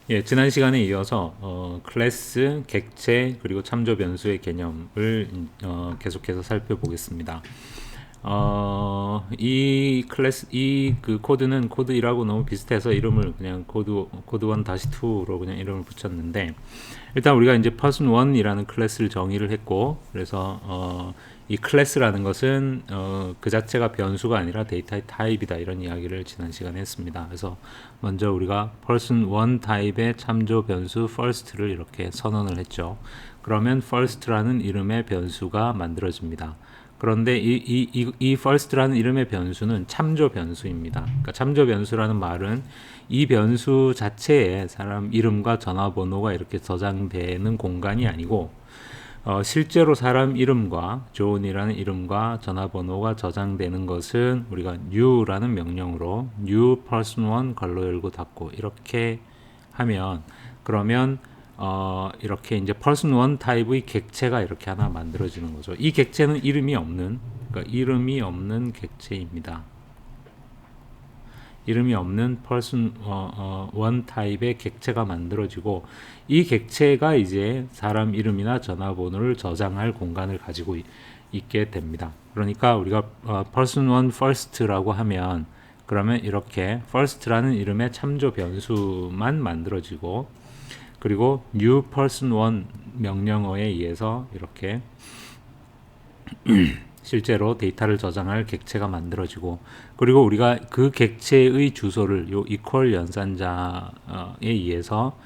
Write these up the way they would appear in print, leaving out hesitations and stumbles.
예, 지난 시간에 이어서 클래스, 객체, 그리고 참조 변수의 개념을 계속해서 살펴보겠습니다. 이 클래스, 이 그 코드는 코드 1하고 너무 비슷해서 이름을 그냥 코드 1-2로 그냥 이름을 붙였는데, 일단 우리가 이제 person 1이라는 클래스를 정의를 했고, 그래서 이 클래스라는 것은 그 자체가 변수가 아니라 데이터의 타입이다, 이런 이야기를 지난 시간에 했습니다. 그래서 먼저 우리가 person 1 타입의 참조 변수 first를 이렇게 선언을 했죠. 그러면 first라는 이름의 변수가 만들어집니다. 그런데 이 first라는 이름의 변수는 참조 변수입니다. 그러니까 참조 변수라는 말은 이 변수 자체에 사람 이름과 전화번호가 이렇게 저장되는 공간이 아니고, 실제로 사람 이름과 존이라는 이름과 전화번호가 저장되는 것은 우리가 new라는 명령으로 new person 1 괄호 열고 닫고 이렇게 하면, 그러면 이렇게 이제 person 1 타입의 객체가 이렇게 하나 만들어지는 거죠. 이 객체는 이름이 없는, 그러니까 이름이 없는 객체입니다. 이름이 없는 person 1 타입의 객체가 만들어지고, 이 객체가 이제 사람 이름이나 전화번호를 저장할 공간을 가지고 있게 됩니다. 그러니까 우리가 person 1 first라고 하면, 그러면 이렇게 first라는 이름의 참조 변수만 만들어지고, 그리고 new person 1 명령어에 의해서 이렇게 실제로 데이터를 저장할 객체가 만들어지고, 그리고 우리가 그 객체의 주소를 요 equal 연산자에 의해서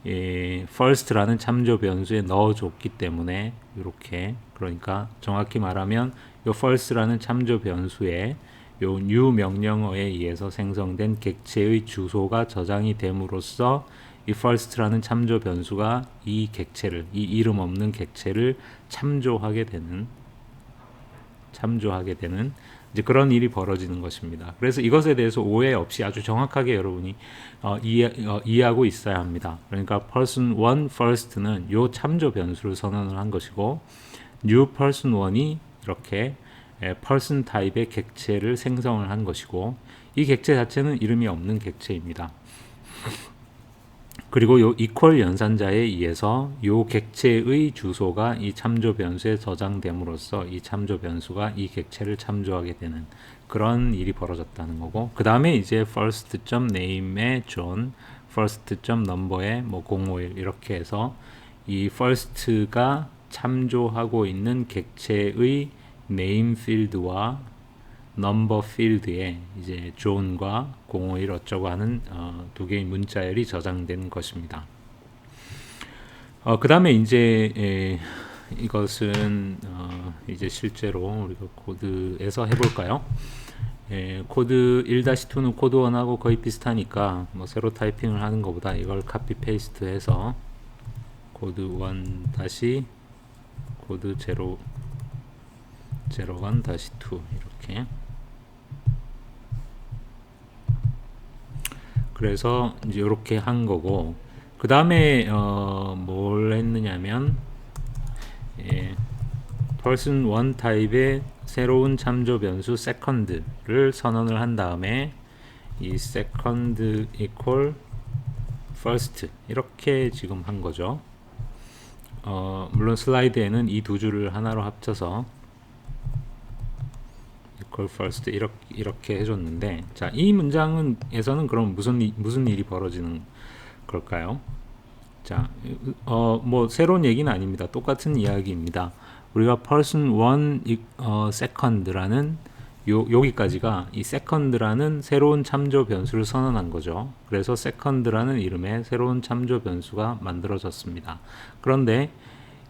first라는 참조 변수에 넣어줬기 때문에 이렇게, 그러니까 정확히 말하면 요 first라는 참조 변수에 요 new 명령어에 의해서 생성된 객체의 주소가 저장이 됨으로써 이 first라는 참조 변수가 이 객체를, 이 이름 없는 객체를 참조하게 되는 이제 그런 일이 벌어지는 것입니다. 그래서 이것에 대해서 오해 없이 아주 정확하게 여러분이 이해하고 있어야 합니다. 그러니까 person 1 first는 요 참조 변수를 선언을 한 것이고, new person 1이 이렇게 person 타입의 객체를 생성을 한 것이고, 이 객체 자체는 이름이 없는 객체입니다. 그리고 요 equal 연산자에 의해서 요 객체의 주소가 이 참조 변수에 저장됨으로써 이 참조 변수가 이 객체를 참조하게 되는 그런 일이 벌어졌다는 거고, 그 다음에 이제 first.name의 john, first.number의 뭐 051 이렇게 해서 이 first가 참조하고 있는 객체의 name 필드와 넘버 필드에 이제 존과 051 어쩌고 하는 두 개의 문자열이 저장된 것입니다. 그 다음에 이제 이것은 이제 실제로 우리가 코드에서 해볼까요? 코드 1-2는 코드 1하고 거의 비슷하니까 뭐 새로 타이핑을 하는 것보다 이걸 카피 페이스트 해서 코드 1 다시 코드 0 01-2 이렇게, 그래서 이제 이렇게 한 거고, 그 다음에 뭘 했느냐면 person 1 타입의 새로운 참조 변수 second를 선언을 한 다음에 이 second equal first 이렇게 지금 한 거죠. 물론 슬라이드에는 이 두 줄을 하나로 합쳐서 equal first 이렇게 해줬는데, 자, 이 문장에서는 그럼 무슨 일이 벌어지는 걸까요? 자, 뭐 새로운 얘기는 아닙니다. 똑같은 이야기입니다. 우리가 person 1 second라는 여기까지가 이 second라는 새로운 참조 변수를 선언한 거죠. 그래서 second라는 이름의 새로운 참조 변수가 만들어졌습니다. 그런데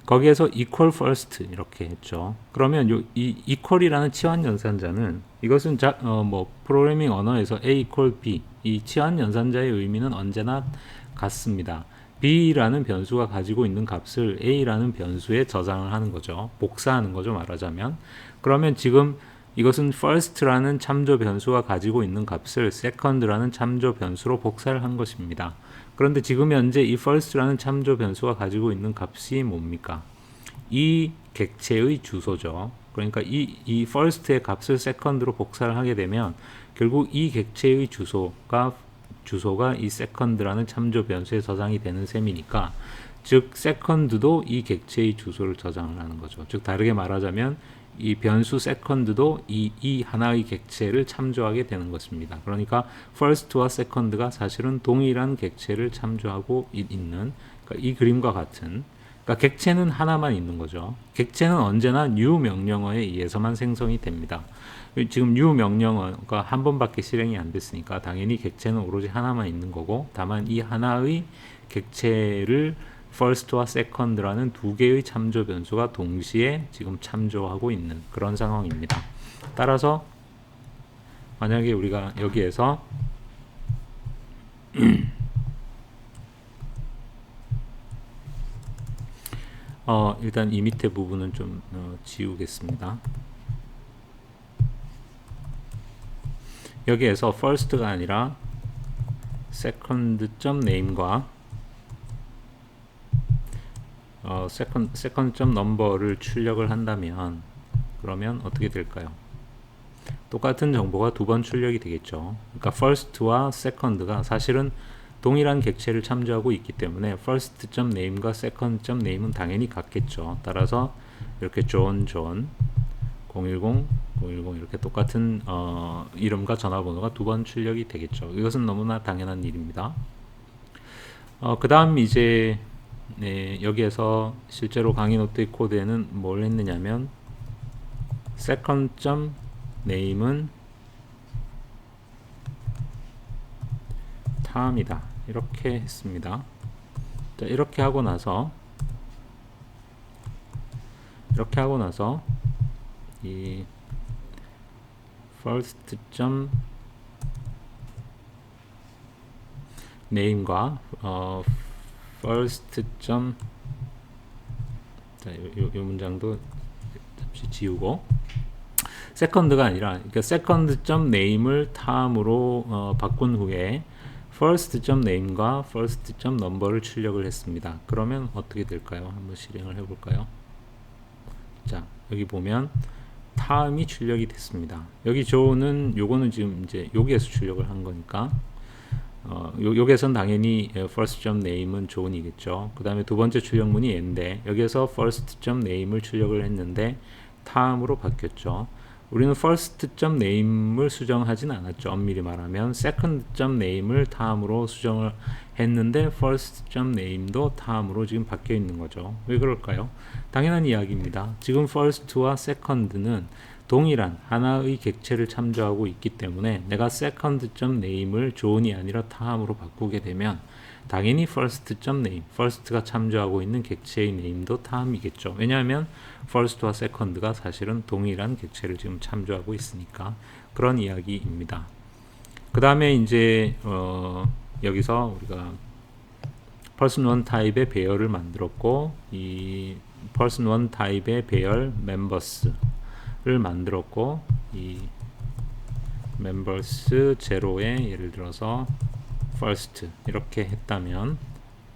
거기에서 equal first 이렇게 했죠. 그러면 이 equal이라는 치환 연산자는, 이것은 뭐 프로그래밍 언어에서 a equal b, 이 치환 연산자의 의미는 언제나 같습니다. b라는 변수가 가지고 있는 값을 a라는 변수에 저장을 하는 거죠. 복사하는 거죠, 말하자면. 그러면 지금 이것은 first라는 참조 변수가 가지고 있는 값을 second라는 참조 변수로 복사를 한 것입니다. 그런데 지금 현재 이 first라는 참조 변수가 가지고 있는 값이 뭡니까? 이 객체의 주소죠. 그러니까 이 first의 값을 second로 복사를 하게 되면 결국 이 객체의 주소가 주소가 이 second라는 참조 변수에 저장이 되는 셈이니까, 즉 second도 이 객체의 주소를 저장을 하는 거죠. 즉 다르게 말하자면 이 변수 second도 이 하나의 객체를 참조하게 되는 것입니다. 그러니까 first와 second가 사실은 동일한 객체를 참조하고 있는, 그러니까 이 그림과 같은, 그러니까 객체는 하나만 있는 거죠. 객체는 언제나 new 명령어에 의해서만 생성이 됩니다. 지금 new 명령어가 한 번밖에 실행이 안 됐으니까 당연히 객체는 오로지 하나만 있는 거고, 다만 이 하나의 객체를 first와 second라는 두 개의 참조 변수가 동시에 지금 참조하고 있는 그런 상황입니다. 따라서 만약에 우리가 여기에서 일단 이 밑에 부분은 좀 지우겠습니다. 여기에서 first가 아니라 second.name과 second.number를 출력을 한다면 그러면 어떻게 될까요? 똑같은 정보가 두 번 출력이 되겠죠. 그러니까 first와 second가 사실은 동일한 객체를 참조하고 있기 때문에 first.name과 second.name은 당연히 같겠죠. 따라서 이렇게 John 010 이렇게 똑같은 이름과 전화번호가 두 번 출력이 되겠죠. 이것은 너무나 당연한 일입니다. 그 다음 이제 여기에서 실제로 강의 노트의 코드에는 뭘 했느냐면 second.name은 탐이다 이렇게 했습니다. 자, 이렇게 하고 나서 이 first.name과 first. 자, 요 문장도 잠시 지우고 second가 아니라 그러니까 second.name을 탐으로 바꾼 후에 first.name과 first.number를 출력을 했습니다. 그러면 어떻게 될까요? 한번 실행을 해볼까요? 자, 여기 보면 탐이 출력이 됐습니다. 여기 조는 요거는 지금 이제 여기에서 출력을 한 거니까 여기에선 당연히 first.name은 존이겠죠. 그 다음에 두 번째 출력문이 얘인데 여기에서 first.name을 출력을 했는데 탐으로 바뀌었죠. 우리는 first.name을 수정하진 않았죠. 엄밀히 말하면 second.name을 탐으로 수정을 했는데 first.name도 탐으로 지금 바뀌어 있는 거죠. 왜 그럴까요? 당연한 이야기입니다. 지금 first와 second는 동일한 하나의 객체를 참조하고 있기 때문에 내가 second.name을 존이 아니라 탐으로 바꾸게 되면 당연히 first.name, first가 참조하고 있는 객체의 name도 탐이겠죠. 왜냐하면 first와 second가 사실은 동일한 객체를 지금 참조하고 있으니까 그런 이야기입니다. 그 다음에 이제 여기서 우리가 person1 타입의 배열을 만들었고 이 person1 타입의 배열 members를 만들었고 이 members 제로에 예를 들어서 first 이렇게 했다면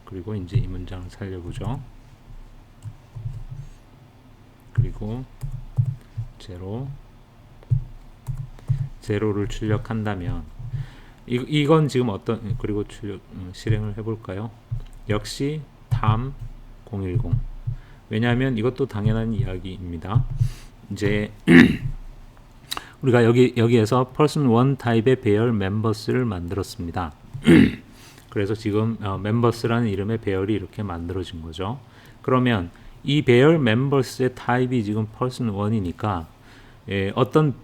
그리고 이제 이 문장을 살려보죠. 그리고 제로를 출력한다면 이건 지금 어떤 그리고 실행을 해볼까요? 역시 탐 010 왜냐하면 이것도 당연한 이야기입니다. 이제 우리가 여기에서 person1 타입의 배열 members를 만들었습니다. 그래서 지금 members라는 이름의 배열이 이렇게 만들어진 거죠. 그러면 이 배열 members의 타입이 지금 person1이니까 어떤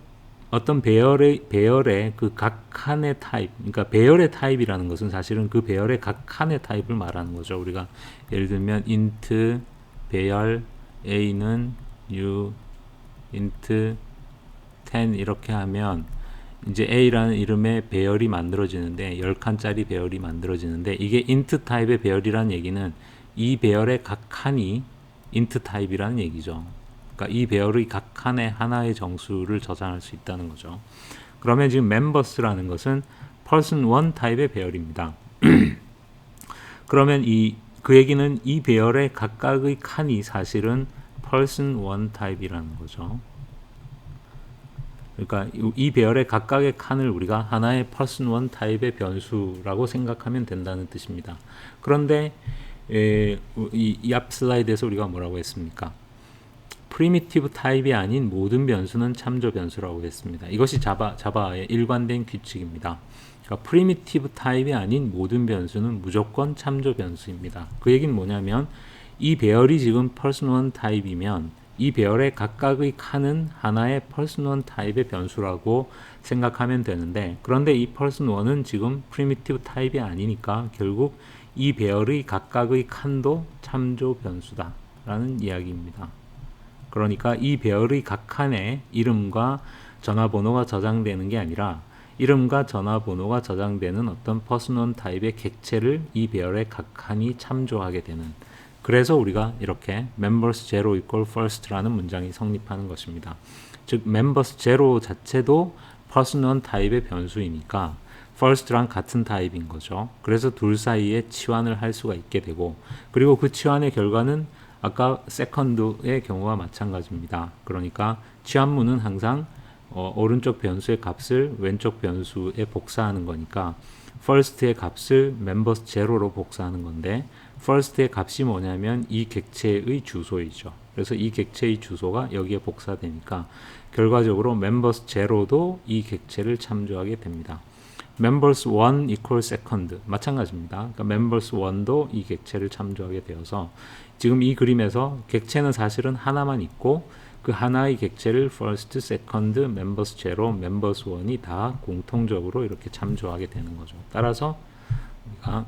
배열의 그 각 칸의 타입, 그러니까 배열의 타입이라는 것은 사실은 그 배열의 각 칸의 타입을 말하는 거죠. 우리가 예를 들면 int 배열 a는 new int 10 이렇게 하면 이제 a라는 이름의 배열이 만들어지는데 10칸짜리 배열이 만들어지는데 이게 int 타입의 배열이라는 얘기는 이 배열의 각 칸이 int 타입이라는 얘기죠. 그러니까 이 배열의 각 칸에 하나의 정수를 저장할 수 있다는 거죠. 그러면 지금 members라는 것은 person1 타입의 배열입니다. 그러면 그 얘기는 이 배열의 각각의 칸이 사실은 person1 타입이라는 거죠. 그러니까 이 배열의 각각의 칸을 우리가 하나의 person1 타입의 변수라고 생각하면 된다는 뜻입니다. 그런데 이 앞 슬라이드에서 우리가 뭐라고 했습니까? 프리미티브 타입이 아닌 모든 변수는 참조 변수라고 했습니다. 이것이 자바의 일관된 규칙입니다. 그러니까 프리미티브 타입이 아닌 모든 변수는 무조건 참조 변수입니다. 그 얘기는 뭐냐면 이 배열이 지금 person1 타입이면 이 배열의 각각의 칸은 하나의 person1 타입의 변수라고 생각하면 되는데, 그런데 이 person1은 지금 프리미티브 타입이 아니니까 결국 이 배열의 각각의 칸도 참조 변수다 라는 이야기입니다. 그러니까 이 배열의 각 칸에 이름과 전화번호가 저장되는 게 아니라 이름과 전화번호가 저장되는 어떤 person1 타입의 객체를 이 배열의 각 칸이 참조하게 되는, 그래서 우리가 이렇게 members 0 equal first라는 문장이 성립하는 것입니다. 즉 members 0 자체도 person1 타입의 변수이니까 first랑 같은 타입인 거죠. 그래서 둘 사이에 치환을 할 수가 있게 되고, 그리고 그 치환의 결과는 아까 second의 경우와 마찬가지입니다. 그러니까 치환문은 항상 오른쪽 변수의 값을 왼쪽 변수에 복사하는 거니까 first의 값을 members 0로 복사하는 건데, first의 값이 뭐냐면 이 객체의 주소이죠. 그래서 이 객체의 주소가 여기에 복사되니까 결과적으로 members 0도 이 객체를 참조하게 됩니다. members 1 equal second 마찬가지입니다. 그러니까 members 1도 이 객체를 참조하게 되어서 지금 이 그림에서 객체는 사실은 하나만 있고 그 하나의 객체를 first, second, members 0, members 1이 다 공통적으로 이렇게 참조하게 되는 거죠. 따라서 우리가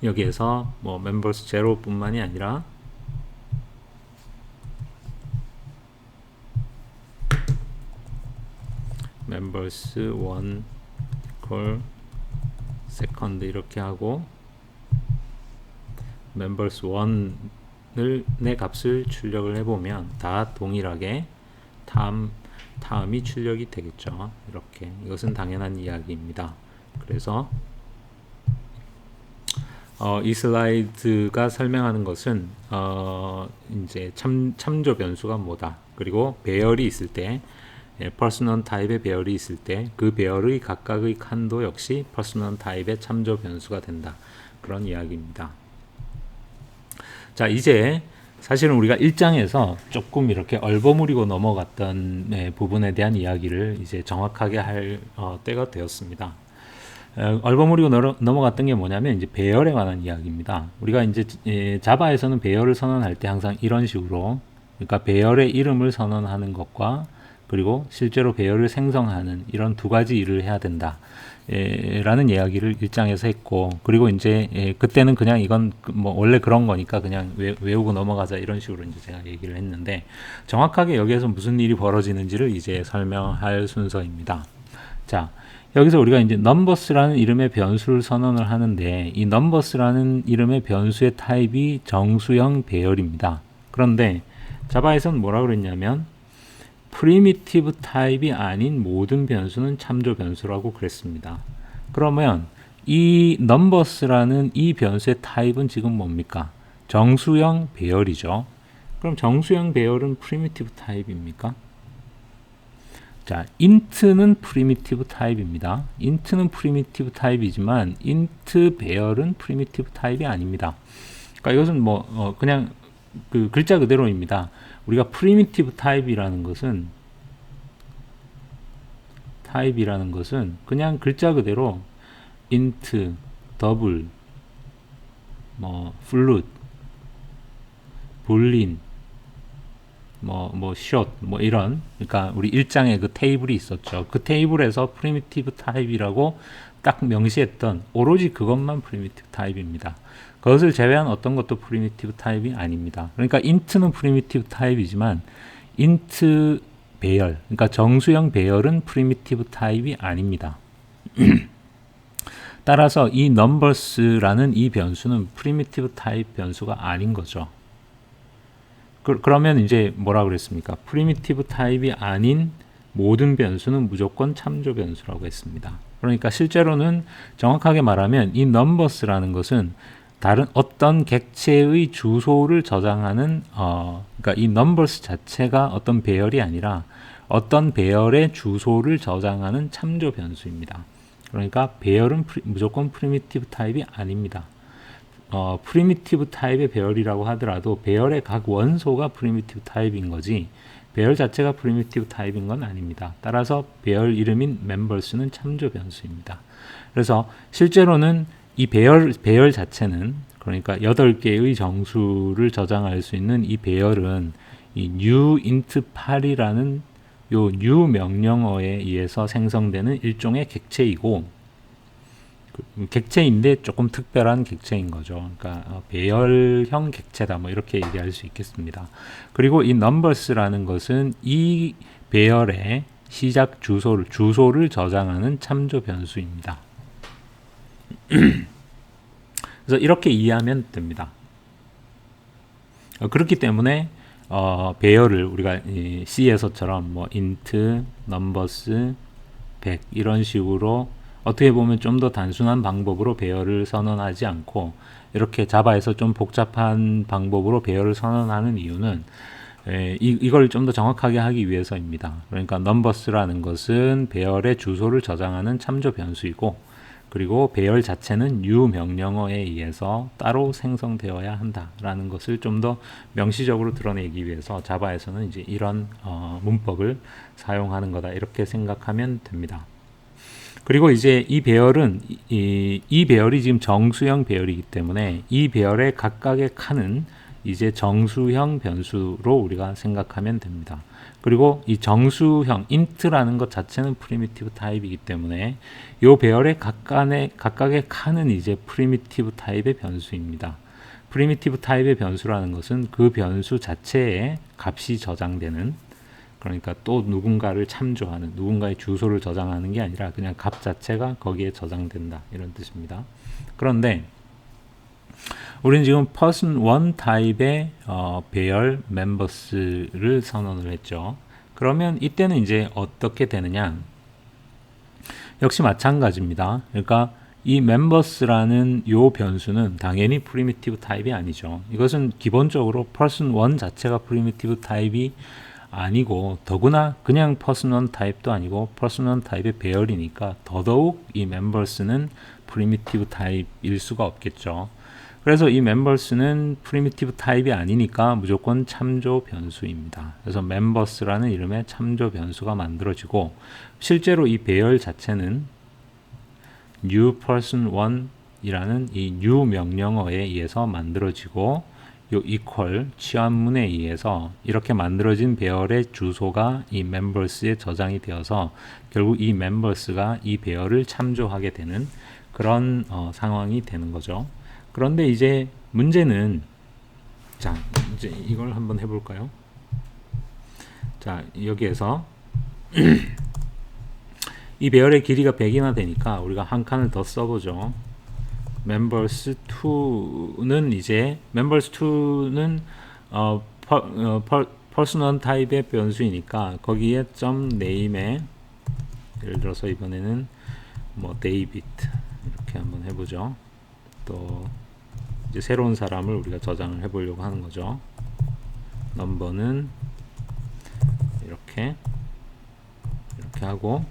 여기에서 뭐 members 0 뿐만이 아니라 members 1 equal second 이렇게 하고 members 1을 내 값을 출력을 해보면 다 동일하게 다음이 출력이 되겠죠. 이렇게 이것은 당연한 이야기입니다. 그래서 이 슬라이드가 설명하는 것은 이제 참조 변수가 뭐다. 그리고 배열이 있을 때 person1 타입의 배열이 있을 때 그 배열의 각각의 칸도 역시 person1 타입의 참조 변수가 된다. 그런 이야기입니다. 자, 이제 사실은 우리가 1장에서 조금 이렇게 얼버무리고 넘어갔던 부분에 대한 이야기를 이제 정확하게 할 때가 되었습니다. 얼버무리고 넘어갔던 게 뭐냐면 이제 배열에 관한 이야기입니다. 우리가 이제 자바에서는 배열을 선언할 때 항상 이런 식으로, 그러니까 배열의 이름을 선언하는 것과 그리고 실제로 배열을 생성하는 이런 두 가지 일을 해야 된다 라는 이야기를 1장에서 했고, 그리고 이제 그때는 그냥 이건 뭐 원래 그런 거니까 그냥 외우고 넘어가자 이런 식으로 이제 제가 얘기를 했는데, 정확하게 여기에서 무슨 일이 벌어지는지를 이제 설명할 순서입니다. 자, 여기서 우리가 이제 numbers라는 이름의 변수를 선언을 하는데, 이 numbers라는 이름의 변수의 타입이 정수형 배열입니다. 그런데 자바에서는 뭐라고 그랬냐면 프리미티브 타입이 아닌 모든 변수는 참조 변수라고 그랬습니다. 그러면 이 numbers라는 이 변수의 타입은 지금 뭡니까? 정수형 배열이죠. 그럼 정수형 배열은 프리미티브 타입입니까? 자, int는 프리미티브 타입입니다. int는 프리미티브 타입이지만 int 배열은 프리미티브 타입이 아닙니다. 그러니까 이것은 뭐 그냥 그 글자 그대로입니다. 우리가 프리미티브 타입이라는 것은 그냥 글자 그대로 int, double, 뭐 float, boolean, 뭐 short, 뭐 이런, 그러니까 우리 1장에 그 테이블이 있었죠. 그 테이블에서 프리미티브 타입이라고 딱 명시했던 오로지 그것만 프리미티브 타입입니다. 그것을 제외한 어떤 것도 프리미티브 타입이 아닙니다. 그러니까 int는 프리미티브 타입이지만 int 배열, 그러니까 정수형 배열은 프리미티브 타입이 아닙니다. 따라서 이 numbers라는 이 변수는 프리미티브 타입 변수가 아닌 거죠. 그러면 이제 뭐라 그랬습니까? 프리미티브 타입이 아닌 모든 변수는 무조건 참조 변수라고 했습니다. 그러니까 실제로는 정확하게 말하면 이 numbers라는 것은 다른 어떤 객체의 주소를 저장하는 그러니까 이 numbers 자체가 어떤 배열이 아니라 어떤 배열의 주소를 저장하는 참조 변수입니다. 그러니까 배열은 무조건 프리미티브 타입이 아닙니다. 프리미티브 타입의 배열이라고 하더라도 배열의 각 원소가 프리미티브 타입인 거지 배열 자체가 프리미티브 타입인 건 아닙니다. 따라서 배열 이름인 멤버스는 참조 변수입니다. 그래서 실제로는 이 배열 자체는 그러니까 8개의 정수를 저장할 수 있는 이 배열은 이 new int 8이라는 요 new 명령어에 의해서 생성되는 일종의 객체이고 객체인데 조금 특별한 객체인 거죠. 그러니까 배열형 객체다 뭐 이렇게 얘기할 수 있겠습니다. 그리고 이 numbers라는 것은 이 배열의 시작 주소를 저장하는 참조 변수입니다. 그래서 이렇게 이해하면 됩니다. 그렇기 때문에 배열을 우리가 C에서처럼 뭐 int, numbers, 100 이런 식으로 어떻게 보면 좀 더 단순한 방법으로 배열을 선언하지 않고 이렇게 자바에서 좀 복잡한 방법으로 배열을 선언하는 이유는 이걸 좀 더 정확하게 하기 위해서입니다. 그러니까 numbers라는 것은 배열의 주소를 저장하는 참조 변수이고 그리고 배열 자체는 new 명령어에 의해서 따로 생성되어야 한다라는 것을 좀 더 명시적으로 드러내기 위해서 자바에서는 이제 이런 문법을 사용하는 거다 이렇게 생각하면 됩니다. 그리고 이제 이 배열은 이 배열이 지금 정수형 배열이기 때문에 이 배열의 각각의 칸은 이제 정수형 변수로 우리가 생각하면 됩니다. 그리고 이 정수형 int라는 것 자체는 프리미티브 타입이기 때문에 이 배열의 각각의 칸은 이제 프리미티브 타입의 변수입니다. 프리미티브 타입의 변수라는 것은 그 변수 자체에 값이 저장되는 그러니까 또 누군가를 참조하는 누군가의 주소를 저장하는 게 아니라 그냥 값 자체가 거기에 저장된다 이런 뜻입니다. 그런데 우리는 지금 person 1 타입의 배열 members를 선언을 했죠. 그러면 이때는 이제 어떻게 되느냐? 역시 마찬가지입니다. 그러니까 이 members라는 요 변수는 당연히 프리미티브 타입이 아니죠. 이것은 기본적으로 person 1 자체가 프리미티브 타입이 아니고 더구나 그냥 person 1 타입도 아니고 person 1 타입의 배열이니까 더더욱 이 members는 프리미티브 타입일 수가 없겠죠. 그래서 이 members는 프리미티브 타입이 아니니까 무조건 참조 변수입니다. 그래서 members라는 이름의 참조 변수가 만들어지고 실제로 이 배열 자체는 new person 1이라는 이 new 명령어에 의해서 만들어지고 요 equal 취한문에 의해서 이렇게 만들어진 배열의 주소가 이 members에 저장이 되어서 결국 이 members가 이 배열을 참조하게 되는 그런 상황이 되는 거죠. 그런데 이제 문제는 자 이제 이걸 한번 해볼까요? 자 여기에서 이 배열의 길이가 100이나 되니까 우리가 한 칸을 더 써보죠. members2는 이제 members2는 person 1 타입의 변수이니까 거기에 .name에 예를 들어서 이번에는 뭐 David 이렇게 한번 해보죠. 또 이제 새로운 사람을 우리가 저장을 해보려고 하는 거죠. 넘버는 이렇게 하고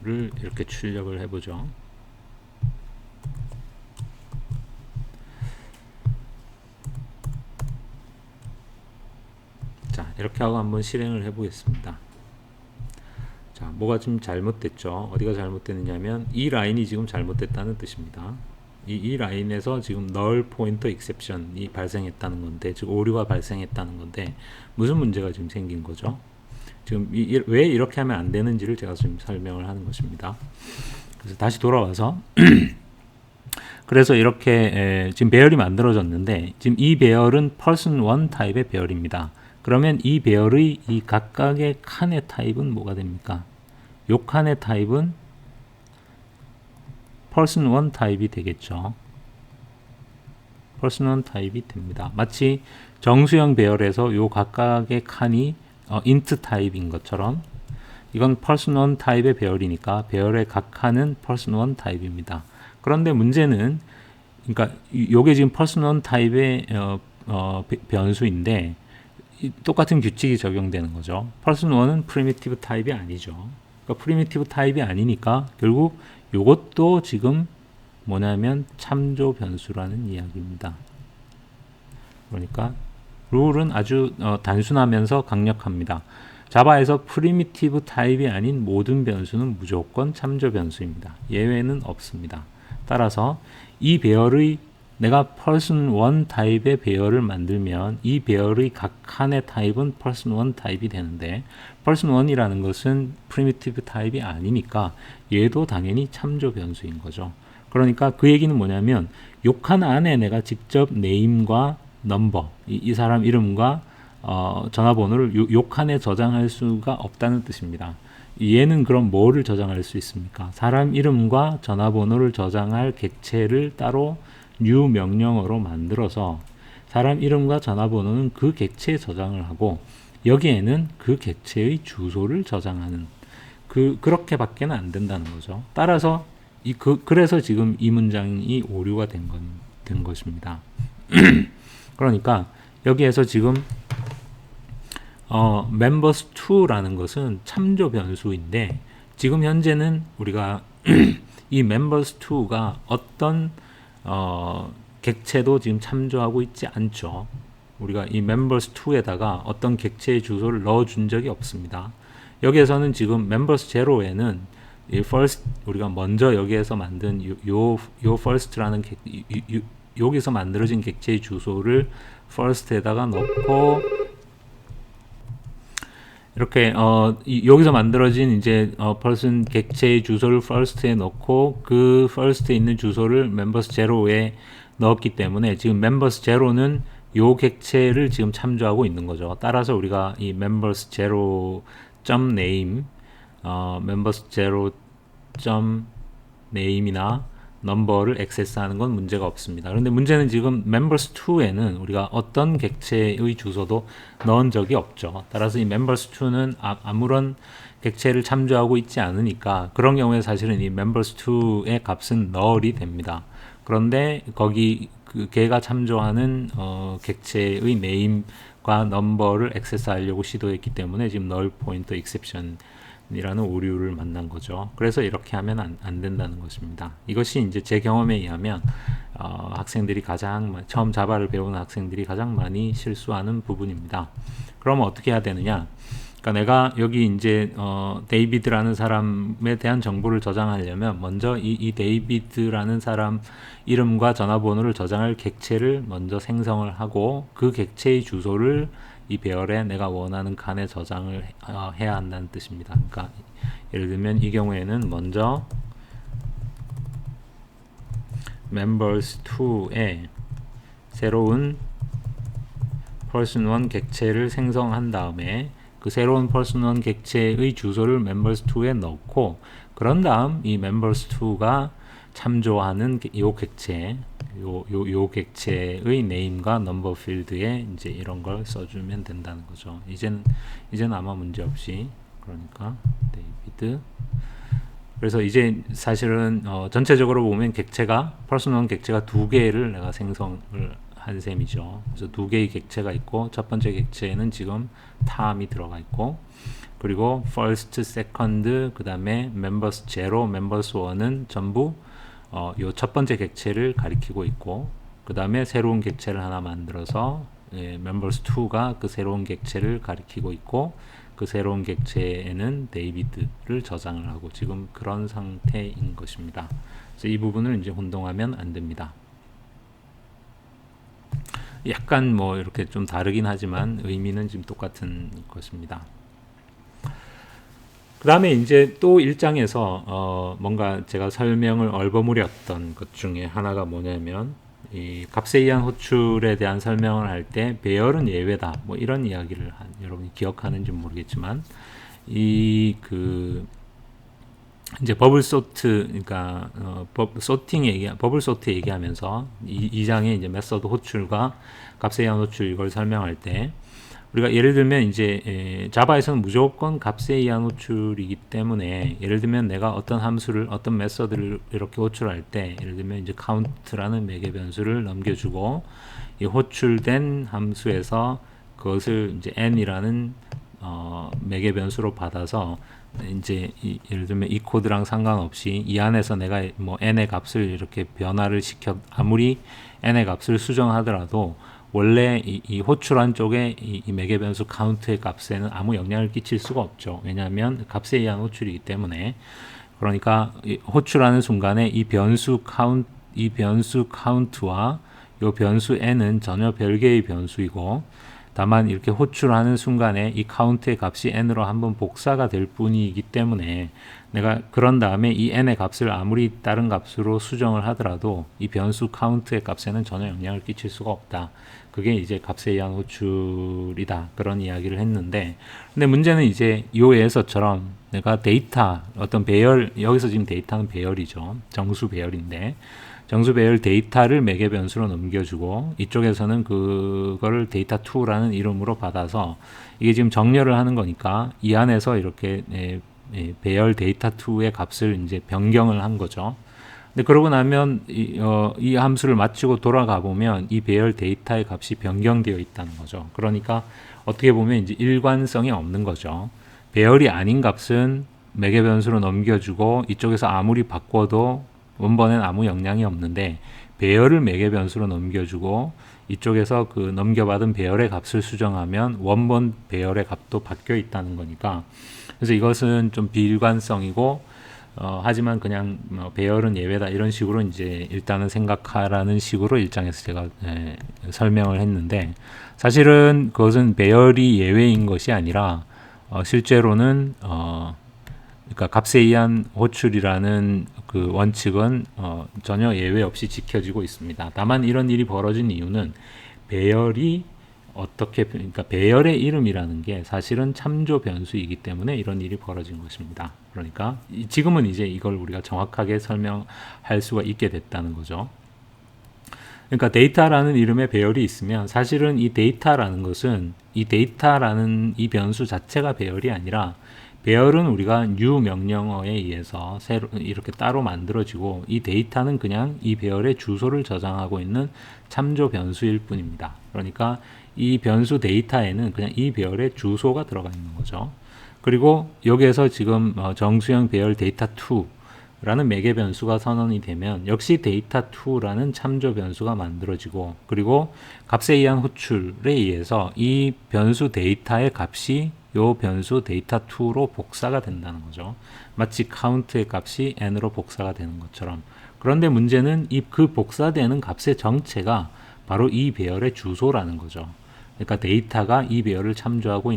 를 이렇게 출력을 해보죠. 자 이렇게 하고 한번 실행을 해보겠습니다. 자 뭐가 좀 잘못됐죠. 어디가 잘못됐느냐면 이 라인이 지금 잘못됐다는 뜻입니다. 이 라인에서 지금 null pointer exception이 발생했다는 건데 즉 오류가 발생했다는 건데 무슨 문제가 지금 생긴 거죠? 지금 왜 이렇게 하면 안 되는지를 제가 지금 설명을 하는 것입니다. 그래서 다시 돌아와서 그래서 이렇게 지금 배열이 만들어졌는데 지금 이 배열은 person 1 타입의 배열입니다. 그러면 이 배열의 이 각각의 칸의 타입은 뭐가 됩니까? 요 칸의 타입은 person 1 타입이 되겠죠. person 1 타입이 됩니다. 마치 정수형 배열에서 요 각각의 칸이 int 타입인 것처럼 이건 person 1 타입의 배열이니까 배열의 각 칸은 person 1 타입입니다. 그런데 문제는 그러니까 요게 지금 person1 타입의 변수인데 똑같은 규칙이 적용되는 거죠. person1은 primitive 타입이 아니죠. 그러니까 primitive 타입이 아니니까 결국 요것도 지금 뭐냐면 참조 변수라는 이야기입니다. 그러니까 룰은 아주 단순하면서 강력합니다. 자바에서 프리미티브 타입이 아닌 모든 변수는 무조건 참조 변수입니다. 예외는 없습니다. 따라서 이 배열의 내가 person1 타입의 배열을 만들면 이 배열의 각 칸의 타입은 person1 타입이 되는데 person1이라는 것은 primitive 타입이 아니니까 얘도 당연히 참조 변수인 거죠. 그러니까 그 얘기는 뭐냐면 요 칸 안에 내가 직접 name과 number 이 사람 이름과 전화번호를 요 칸에 저장할 수가 없다는 뜻입니다. 얘는 그럼 뭐를 저장할 수 있습니까? 사람 이름과 전화번호를 저장할 객체를 따로 new 명령어로 만들어서 사람 이름과 전화번호는 그 객체에 저장을 하고 여기에는 그 객체의 주소를 저장하는 그렇게 밖에는 안 된다는 거죠. 따라서 그래서 지금 이 문장이 오류가 된 것입니다. 그러니까 여기에서 지금 members2라는 것은 참조 변수인데 지금 현재는 우리가 이 members2가 어떤 객체도 지금 참조하고 있지 않죠. 우리가 이 members2에다가 어떤 객체의 주소를 넣어준 적이 없습니다. 여기에서는 지금 members0에는 이 first 우리가 먼저 여기에서 만든 요 first라는 여기서 만들어진 객체의 주소를 first에다가 넣고 이렇게 여기서 만들어진 이제 person 객체의 주소를 first에 넣고 그 first에 있는 주소를 members zero에 넣었기 때문에 지금 members zero는 요 객체를 지금 참조하고 있는 거죠. 따라서 우리가 이 members zero name members zero name이나 넘버를 액세스하는 건 문제가 없습니다. 그런데 문제는 지금 members2에는 우리가 어떤 객체의 주소도 넣은 적이 없죠. 따라서 이 members2는 아무런 객체를 참조하고 있지 않으니까 그런 경우에 사실은 이 members2의 값은 null이 됩니다. 그런데 거기 걔가 참조하는 객체의 name과 number를 액세스하려고 시도했기 때문에 지금 null pointer exception 이라는 오류를 만난 거죠. 그래서 이렇게 하면 안 된다는 것입니다. 이것이 이제 제 경험에 의하면 학생들이 가장 처음 자바를 배우는 학생들이 가장 많이 실수하는 부분입니다. 그러면 어떻게 해야 되느냐? 그러니까 내가 여기 이제 데이비드라는 사람에 대한 정보를 저장하려면 먼저 이 데이비드라는 사람 이름과 전화번호를 저장할 객체를 먼저 생성을 하고 그 객체의 주소를 이 배열에 내가 원하는 칸에 저장을 해야 한다는 뜻입니다. 그러니까 예를 들면 이 경우에는 먼저 members2에 새로운 person1 객체를 생성한 다음에 그 새로운 person1 객체의 주소를 members2에 넣고 그런 다음 이 members2가 참조하는 요 객체 요 객체의 name과 number 필드에 이제 이런 걸 써주면 된다는 거죠. 이제는 아마 문제 없이 그러니까 데이비드. 그래서 이제 사실은 전체적으로 보면 객체가 person1 객체가 두 개를 내가 생성을 한 셈이죠. 그래서 두 개의 객체가 있고 첫 번째 객체에는 지금 탐이 들어가 있고 그리고 first, second 그 다음에 members 0, members 1은 전부 요 첫 번째 객체를 가리키고 있고 그 다음에 새로운 객체를 하나 만들어서 members 2가 그 새로운 객체를 가리키고 있고 그 새로운 객체에는 데이비드를 저장을 하고 지금 그런 상태인 것입니다. 그래서 이 부분을 이제 혼동하면 안 됩니다. 약간 뭐 이렇게 좀 다르긴 하지만 의미는 지금 똑같은 것입니다. 그 다음에 이제 또 1장에서 뭔가 제가 설명을 얼버무렸던 것 중에 하나가 뭐냐면 이 값에 의한 호출에 대한 설명을 할 때 배열은 예외다 뭐 이런 이야기를 여러분이 기억하는지 모르겠지만 이제 버블 소트 그러니까 버블 소트 얘기하면서 이 장의 이제 메서드 호출과 값에 의한 호출 이걸 설명할 때 우리가 예를 들면 이제 자바에서는 무조건 값에 의한 호출이기 때문에 예를 들면 내가 어떤 함수를 어떤 메서드를 이렇게 호출할 때 예를 들면 이제 count라는 매개 변수를 넘겨주고 이 호출된 함수에서 그것을 이제 n이라는 매개 변수로 받아서 이제 예를 들면 이 코드랑 상관없이 이 안에서 내가 뭐 n의 값을 이렇게 변화를 시켜 아무리 n의 값을 수정하더라도 원래 이 호출한 쪽에 이 매개 변수 카운트의 값에는 아무 영향을 끼칠 수가 없죠. 왜냐하면 값에 의한 호출이기 때문에. 그러니까 호출하는 순간에 이 변수 카운트와 이 변수 n은 전혀 별개의 변수이고 다만 이렇게 호출하는 순간에 이 카운트의 값이 n으로 한번 복사가 될 뿐이기 때문에 내가 그런 다음에 이 n의 값을 아무리 다른 값으로 수정을 하더라도 이 변수 카운트의 값에는 전혀 영향을 끼칠 수가 없다. 그게 이제 값에 의한 호출이다. 그런 이야기를 했는데 근데 문제는 이제 요에서처럼 내가 데이터 어떤 배열 여기서 지금 데이터는 배열이죠. 정수 배열인데 정수 배열 데이터를 매개 변수로 넘겨주고 이쪽에서는 그거를 데이터2라는 이름으로 받아서 이게 지금 정렬을 하는 거니까 이 안에서 이렇게 배열 데이터2의 값을 이제 변경을 한 거죠. 근데 그러고 나면 이 함수를 마치고 돌아가 보면 이 배열 데이터의 값이 변경되어 있다는 거죠. 그러니까 어떻게 보면 이제 일관성이 없는 거죠. 배열이 아닌 값은 매개 변수로 넘겨주고 이쪽에서 아무리 바꿔도 원본엔 아무 영향이 없는데 배열을 매개 변수로 넘겨주고 이쪽에서 그 넘겨받은 배열의 값을 수정하면 원본 배열의 값도 바뀌어 있다는 거니까 그래서 이것은 좀 비일관성이고 하지만 그냥 배열은 예외다 이런 식으로 이제 일단은 생각하라는 식으로 일장에서 제가 설명을 했는데 사실은 그것은 배열이 예외인 것이 아니라 실제로는 그러니까 값에 의한 호출이라는 그 원칙은 전혀 예외 없이 지켜지고 있습니다. 다만 이런 일이 벌어진 이유는 배열이 어떻게 그러니까 배열의 이름이라는 게 사실은 참조 변수이기 때문에 이런 일이 벌어진 것입니다. 그러니까 지금은 이제 이걸 우리가 정확하게 설명할 수가 있게 됐다는 거죠. 그러니까 데이터라는 이름의 배열이 있으면 사실은 이 데이터라는 것은 이 데이터라는 이 변수 자체가 배열이 아니라 배열은 우리가 new 명령어에 의해서 새로 이렇게 따로 만들어지고 이 데이터는 그냥 이 배열의 주소를 저장하고 있는 참조 변수일 뿐입니다. 그러니까 이 변수 데이터에는 그냥 이 배열의 주소가 들어가 있는 거죠. 그리고 여기에서 지금 정수형 배열 데이터2라는 매개 변수가 선언이 되면 역시 데이터2라는 참조 변수가 만들어지고 그리고 값에 의한 호출에 의해서 이 변수 데이터의 값이 요 변수 데이터2로 복사가 된다는 거죠. 마치 count의 값이 n으로 복사가 되는 것처럼. 그런데 문제는 그 복사되는 값의 정체가 바로 이 배열의 주소라는 거죠. 그러니까 데이터가 이 배열을 참조하고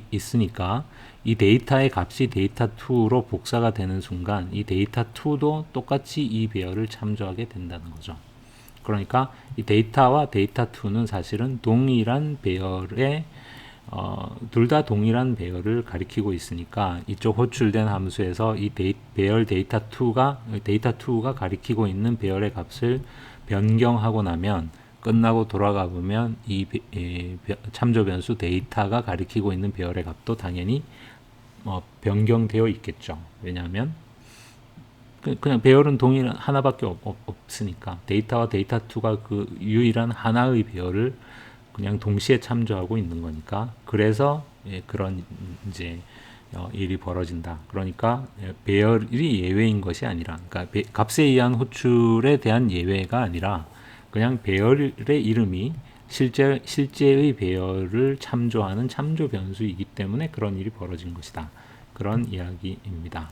있으니까 이 데이터의 값이 데이터2로 복사가 되는 순간 이 데이터2도 똑같이 이 배열을 참조하게 된다는 거죠. 그러니까 이 데이터와 데이터2는 사실은 동일한 배열의 둘 다 동일한 배열을 가리키고 있으니까 이쪽 호출된 함수에서 이 배열 데이터2가 가리키고 있는 배열의 값을 변경하고 나면 끝나고 돌아가 보면 이 참조 변수 데이터가 가리키고 있는 배열의 값도 당연히 변경되어 있겠죠. 왜냐하면 그냥 배열은 동일한 하나밖에 없으니까 데이터와 데이터2가 그 유일한 하나의 배열을 그냥 동시에 참조하고 있는 거니까 그래서 그런 이제 일이 벌어진다. 그러니까 배열이 예외인 것이 아니라 그러니까 값에 의한 호출에 대한 예외가 아니라 그냥 배열의 이름이 실제의 배열을 참조하는 참조 변수이기 때문에 그런 일이 벌어진 것이다. 그런 이야기입니다.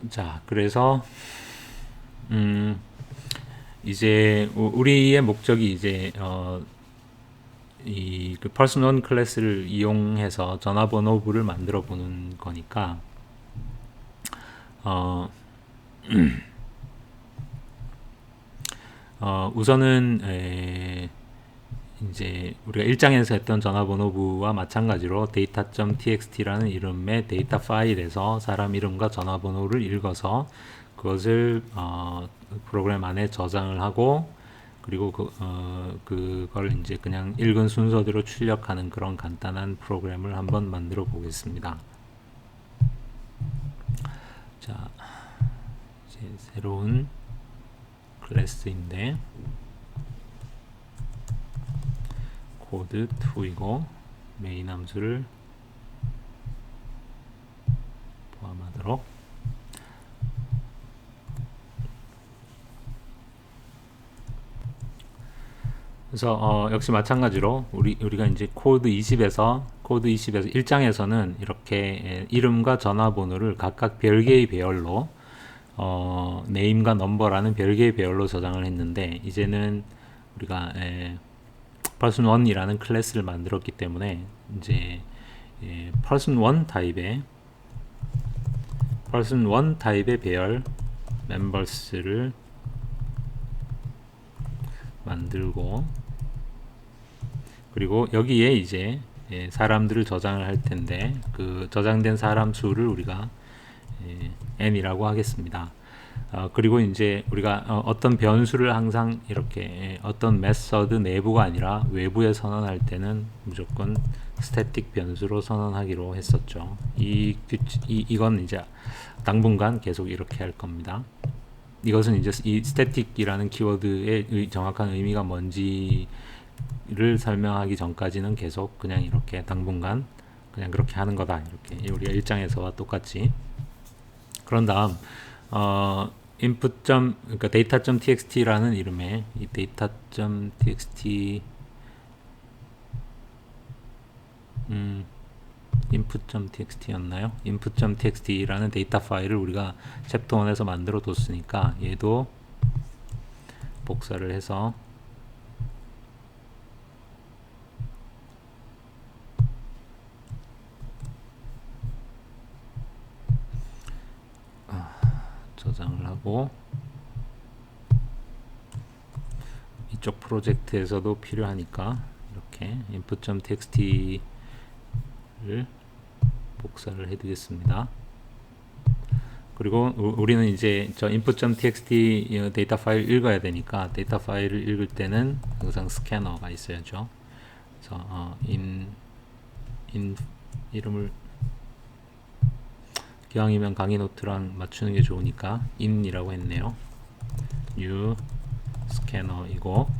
자, 그래서 이제 우리의 목적이 이제 이 그 person1 클래스를 이용해서 전화번호부를 만들어 보는 거니까 우선은 이제 우리가 1장에서 했던 전화번호부와 마찬가지로 data.txt라는 이름의 데이터 파일에서 사람 이름과 전화번호를 읽어서 그것을 프로그램 안에 저장을 하고 그리고 그걸 이제 그냥 읽은 순서대로 출력하는 그런 간단한 프로그램을 한번 만들어 보겠습니다. 자, 이제 새로운 클래스인데 코드 2이고 메인 함수를 포함하도록 그래서 역시 마찬가지로 우리가 이제 코드 20에서 1장에서는 이렇게 이름과 전화번호를 각각 별개의 배열로 네임과 넘버라는 별개의 배열로 저장을 했는데 이제는 우리가 person1이라는 클래스를 만들었기 때문에 이제 person1 타입의 배열 members를 만들고 그리고 여기에 이제 사람들을 저장을 할 텐데 그 저장된 사람 수를 우리가 n이라고 하겠습니다. 그리고 이제 우리가 어떤 변수를 항상 이렇게 어떤 메서드 내부가 아니라 외부에 선언할 때는 무조건 스태틱 변수로 선언하기로 했었죠. 이건 이제 당분간 계속 이렇게 할 겁니다. 이것은 이제 이 static이라는 키워드의 정확한 의미가 뭔지를 설명하기 전까지는 계속 그냥 이렇게 당분간 그냥 그렇게 하는 거다. 이렇게 우리가 일장에서와 똑같이. 그런 다음 input. 그러니까 data.txt라는 이름의 이 data.txt input.txt였나요? input.txt라는 데이터 파일을 우리가 챕터 1에서 만들어 뒀으니까 얘도 복사를 해서 저장을 하고 이쪽 프로젝트에서도 필요하니까 이렇게 input.txt를 복사를 해두겠습니다. 그리고 우리는 이제 저 input.txt 데이터 파일 읽어야 되니까 데이터 파일을 읽을 때는 항상 스캐너가 있어야죠. 그래서 이름을 기왕이면 강의 노트랑 맞추는 게 좋으니까 in이라고 했네요. new 스캐너이고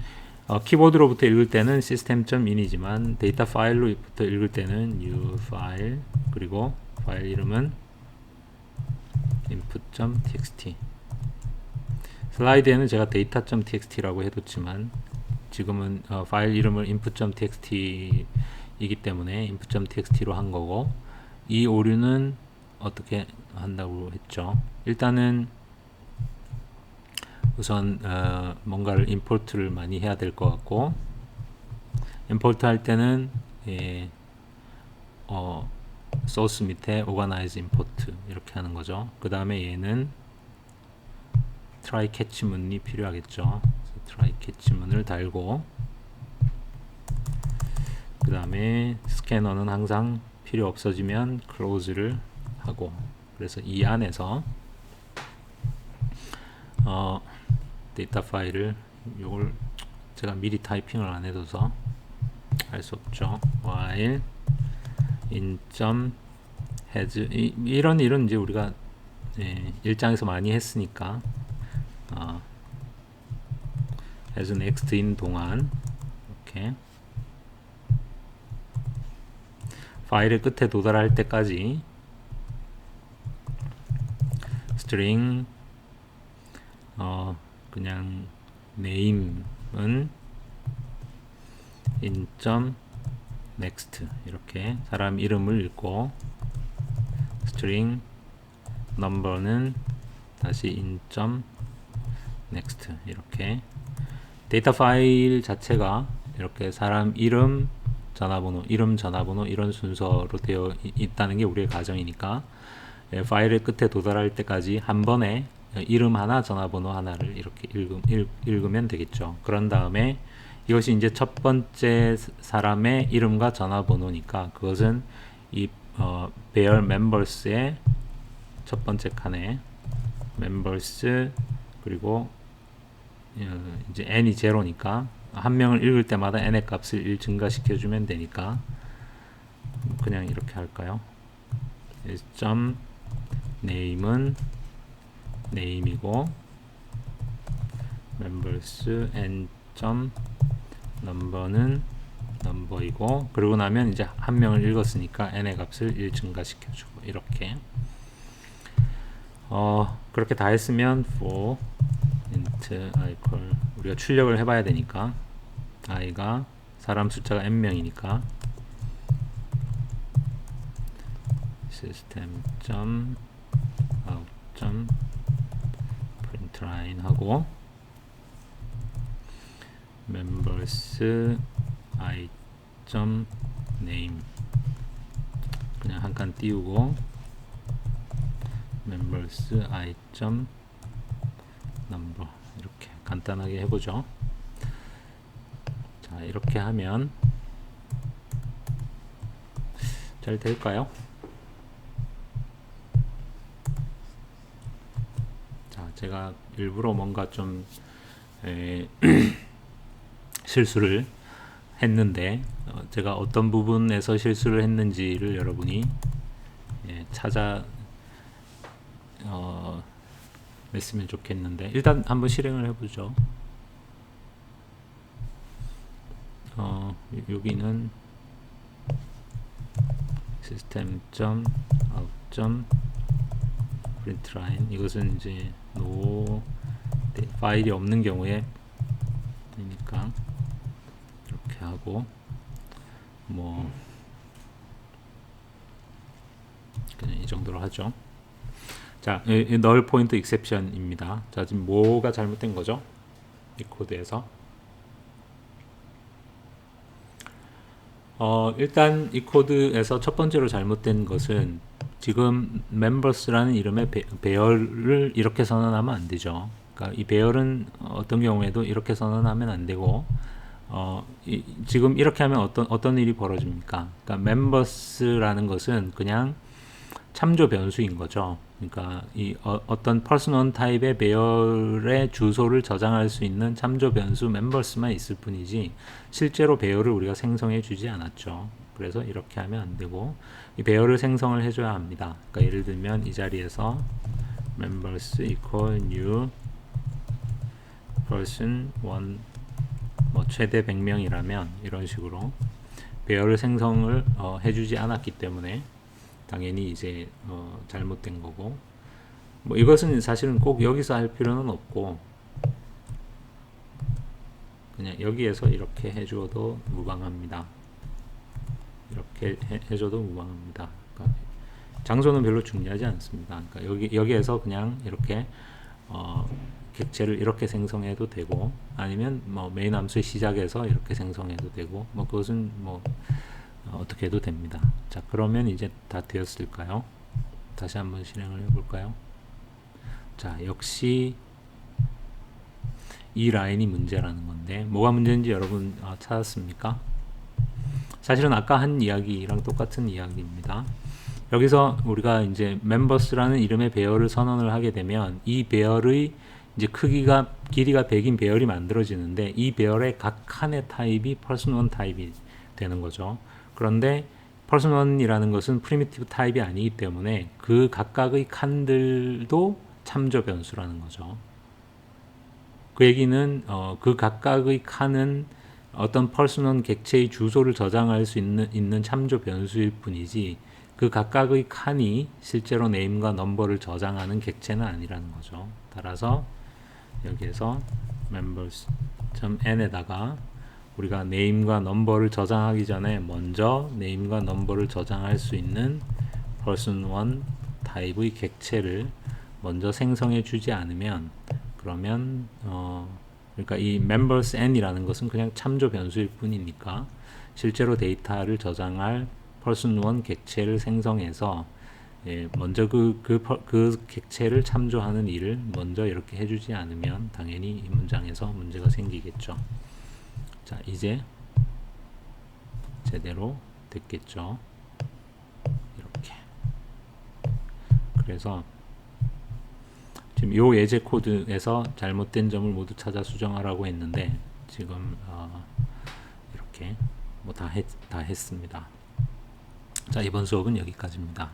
키보드로부터 읽을 때는 system.in이지만 데이터 파일로부터 읽을 때는 new file 그리고 파일 이름은 input.txt. 슬라이드에는 제가 data.txt라고 해뒀지만 지금은 파일 이름을 input.txt이기 때문에 input.txt로 한 거고 이 오류는 어떻게 한다고 했죠? 일단은 우선 뭔가를 임포트를 많이 해야 될 것 같고 임포트 할 때는 소스 밑에 organize import 이렇게 하는 거죠. 그 다음에 얘는 try catch 문이 필요하겠죠. try catch 문을 달고 그 다음에 스캐너는 항상 필요 없어지면 close를 하고 그래서 이 안에서 데이터 파일을 요걸 제가 미리 타이핑을 안 해둬서 할 수 없죠. while in.has 이런 일은 이제 우리가 일장에서 많이 했으니까 as next인 동안 이렇게 파일의 끝에 도달할 때까지 string 그냥 name은 in.next 이렇게 사람 이름을 읽고 string number는 다시 in.next 이렇게 데이터 파일 자체가 이렇게 사람 이름 전화번호 이런 순서로 되어 있다는 게 우리의 가정이니까 파일의 끝에 도달할 때까지 한 번에 이름 하나 전화번호 하나를 이렇게 읽으면 되겠죠. 그런 다음에 이것이 이제 첫 번째 사람의 이름과 전화번호니까 그것은 이 배열 members의 첫 번째 칸에 members 그리고 이제 n이 제로니까 한 명을 읽을 때마다 n의 값을 1 증가시켜 주면 되니까 그냥 이렇게 할까요? 점 name은 name이고 members n 점 number는 number이고, 그러고 나면 이제 한 명을 읽었으니까 n의 값을 1 증가시켜 주고, 이렇게 그렇게 다 했으면 for int i equal, 우리가 출력을 해봐야 되니까 i가 사람 숫자가 n명이니까 system.out.println 하고 members i.name 그냥 한 칸 띄우고 members i.number 이렇게 간단하게 해보죠. 자, 이렇게 하면 잘 될까요? 자, 제가 일부러 뭔가 좀 실수를 했는데 제가 어떤 부분에서 실수를 했는지를 여러분이 찾아 냈으면 좋겠는데, 일단 한번 실행을 해보죠. 여기는 system.out.println, 이것은 이제 파일이 없는 경우에 그러니까 이렇게 하고, 뭐 그냥 이 정도로 하죠. 자, null point exception입니다. 자, 지금 뭐가 잘못된 거죠? 이 코드에서 일단 이 코드에서 첫 번째로 잘못된 것은 지금 members라는 이름의 배열을 이렇게 선언하면 안 되죠. 그러니까 이 배열은 어떤 경우에도 이렇게 선언하면 안 되고, 지금 이렇게 하면 어떤 일이 벌어집니까? 그러니까 members라는 것은 그냥 참조 변수인 거죠. 그러니까 이 어떤 person1 타입의 배열의 주소를 저장할 수 있는 참조 변수 members만 있을 뿐이지 실제로 배열을 우리가 생성해 주지 않았죠. 그래서 이렇게 하면 안 되고 이 배열을 생성을 해줘야 합니다. 그러니까 예를 들면 이 자리에서 members equal new person 1 뭐 최대 100명이라면 이런 식으로 배열을 생성을 해주지 않았기 때문에 당연히 이제 잘못된 거고, 뭐 이것은 사실은 꼭 여기서 할 필요는 없고 그냥 여기에서 이렇게 해줘도 무방합니다. 이렇게 해줘도 무방합니다. 그러니까 장소는 별로 중요하지 않습니다. 그러니까 여기에서 그냥 이렇게 객체를 이렇게 생성해도 되고, 아니면 뭐 메인 함수의 시작에서 이렇게 생성해도 되고, 뭐 그것은 뭐 어떻게 해도 됩니다. 자, 그러면 이제 다 되었을까요? 다시 한번 실행을 해볼까요? 자, 역시 이 라인이 문제라는 건데, 뭐가 문제인지 여러분 찾았습니까? 사실은 아까 한 이야기랑 똑같은 이야기입니다. 여기서 우리가 이제 members라는 이름의 배열을 선언을 하게 되면 이 배열의 이제 길이가 100인 배열이 만들어지는데, 이 배열의 각 칸의 타입이 person1 타입이 되는 거죠. 그런데 person1이라는 것은 프리미티브 타입이 아니기 때문에 그 각각의 칸들도 참조 변수라는 거죠. 그 얘기는 그 각각의 칸은 어떤 person1 객체의 주소를 저장할 수 있는 참조 변수일 뿐이지 그 각각의 칸이 실제로 name과 number를 저장하는 객체는 아니라는 거죠. 따라서 여기에서 members.n에다가 우리가 name과 number를 저장하기 전에 먼저 name과 number를 저장할 수 있는 person1 타입의 객체를 먼저 생성해 주지 않으면, 그러면 그러니까 이 members n이라는 것은 그냥 참조 변수일 뿐이니까 실제로 데이터를 저장할 person1 객체를 생성해서 먼저 그 객체를 참조하는 일을 먼저 이렇게 해주지 않으면 당연히 이 문장에서 문제가 생기겠죠. 자, 이제 제대로 됐겠죠. 이렇게. 그래서 지금 요 예제 코드에서 잘못된 점을 모두 찾아 수정하라고 했는데 지금 이렇게 뭐 다 했습니다. 자, 이번 수업은 여기까지입니다.